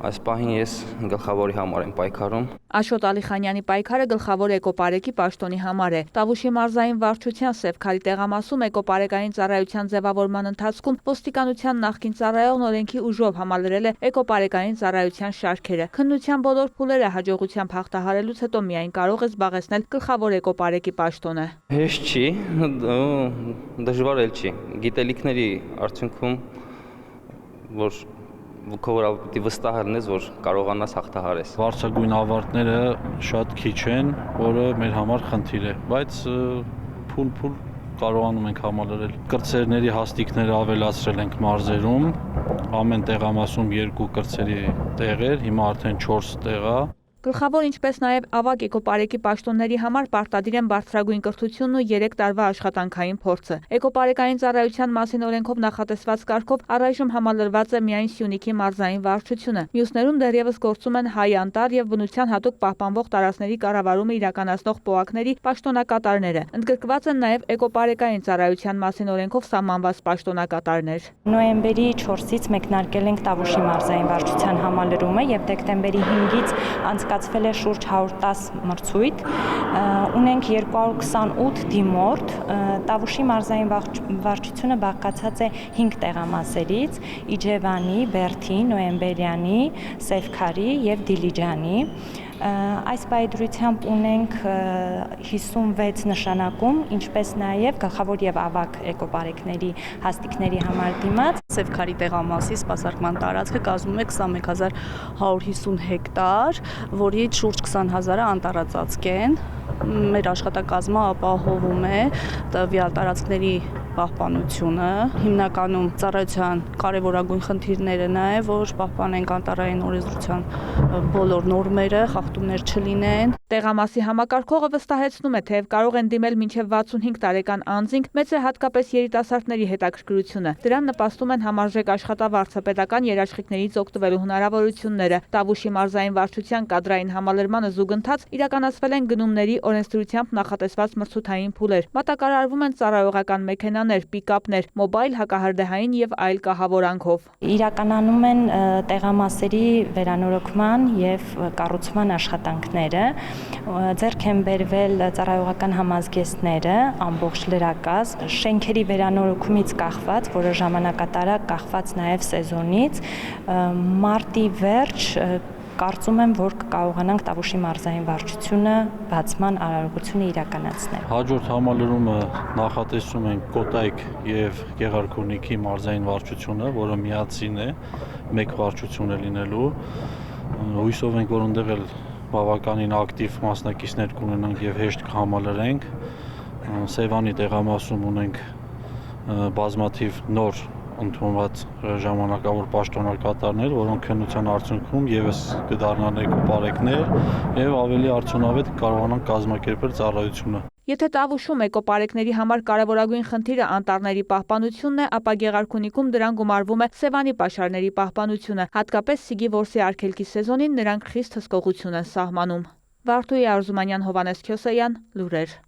Այս պահին ես գլխավորի համար եմ պայքարում։ Աշոտ Ալիխանյանի պայքարը գլխավոր էկոպարեկի պաշտոնի համար է։ Տավուշի մարզային վարչության Սևքարի տեղամասում էկոպարեկային ծառայության ձևավորման ընթացքում ոստիկանության նախկին ծառայողն օրենքի ուժով համալրել է էկոպարեկային ծառայության շարքերը։ Քննության բոլոր փուլերը հաջողությամբ հաղթահարելուց հետո միայն կարող է զբաղեցնել գլխավոր էկոպարեկի պաշտոնը։ Հեշտ չի, դժվար էլ չի։ Գիտելիքների արդյունքում, որ քո վրա պիտի վստահ լինես, որ կարողանաս հաղթահարես։ Վարձագույն ավարտները շատ քիչ են, որը մեր համար խնդիր է, բայց փուլ կարողանում ենք համալրել։ Կրտսերների հաստիկները ավելացրել ենք մարզերում, ամեն տեղամասում 2 կրտսերի տեղեր, հիմա արդեն 4 տեղ է։ Գլխավոր ինչպես նաև ավագ էկոպարեկի պաշտոնների համար պարտադիր են բարձրագույն կրթությունն ու 3 տարվա աշխատանքային փորձը։ Էկոպարեկային ծառայության մասին օրենքով նախատեսված կարգով առայժմ համալրված է միայն Սյունիքի մարզային վարչությունը։ Մյուսներում դեռևս գործում են Հայ Անտառ եւ բնության հատուկ պահպանվող տարածքների կառավարումը իրականացնող պոակների պաշտոնակատարները։ Ընդգրկված են նաև էկոպարեկային ծառայության մասին օրենքով սահմանված պաշտոնակատարներ։ Նոյեմբերի 4-ից մեկնարկել ենք Տավուշի մարզային վարչության համալրումը եւ դեկտեմբերի 5-ից անցկացվել է շուրջ 110 մրցույթ, ունենք 228 դիմորդ, Տավուշի մարզային վարչությունը բաղկացած է 5 տեղամասերից՝ Իջևանի, Բերդի, Նոյեմբերյանի, Սևքարի եւ Դիլիջանի։ Այս պայդրությամբ ունենք 56 նշանակում, ինչպես նաև գլխավոր եւ ավագ էկոպարեկների հաստիկների համար դիմաց։ Սևքարի տեղամասի սպասարկման տարածքը կազմում է 21150 հեկտար, որից շուրջ 20000-ը անտառածածկ են։ Մեր աշխատակազմը ապահովում է տվյալ տարածքների պահպանությունը։ Հիմնականում ծառայության կարևորագույն խնդիրները նա է, որ պահպանենք անտառային օրենսդրության բոլոր նորմերը, խախտումներ չլինեն։ Տեղամասի համակարգողը վստահեցնում է, թեև կարող են դիմել մինչև 65 տարեկան անձինք, մեծ է հատկապես երիտասարդների հետաքրքրությունը։ Դրան նպաստում են համարժեք աշխատավարձը, պետական երաշխիքներից օգտվելու հնարավորությունները։ Տավուշի մարզային վարչության կադրային համալրմանը զուգընթաց իրականացվել են գնումների օրենսդրությամբ նախատեսված մրցութային փուլեր։ Մատակարարվում են ծառայողական մեքենաներ, պիկապներ, մոբայլ, հակահրդեհային եւ այլ կահավորանքով։ Իրականանում են տեղամասերի վերանորոգման եւ կառուցման աշխատանքները, ձեռք են բերվել ծառայողական համազգեստները, ամբողջ լրակազմ, շենքերի վերանորոգումից կախված, որը ժամանակատարակ կախված նաև սեզոնից, մարտի վերջ կարծում եմ, որ կարողանանք Տավուշի մարզային վարչությունը բացման արարողությունը իրականացնել։ Հաջորդ համալրումը նախատեսում ենք Կոտայք եւ Գեղարքունիքի մարզային վարչությունը, որը միացին է, մեկ վարչություն է լինելու։ Հույսով ենք, որ այնտեղ էլ բավականին ակտիվ մասնակիցներ կունենանք եւ հեշտ կհամալրենք։ Սևանի տեղամասում ունենք բազմաթիվ նոր ընդունված ժամանակավոր պաշտոնակատարներ, որոնք քննության արդյունքում եւս կդառնան էկոպարեկներ եւ ավելի արդյունավետ կարողանան կազմակերպել ծառայությունը։ Եթե Տավուշում էկոպարեկների համար կարևորագույն խնդիրը անտառների պահպանությունն է, ապա Գեղարքունիքում դրան գումարվում է Սևանի պաշարների պահպանությունը, հատկապես Սիգի որսի արգելքի սեզոնին նրանք խիստ հսկողություն են սահմանում։ Վարդուհի Արզումանյան, Հովհաննես Քյոսեյան, լուրեր։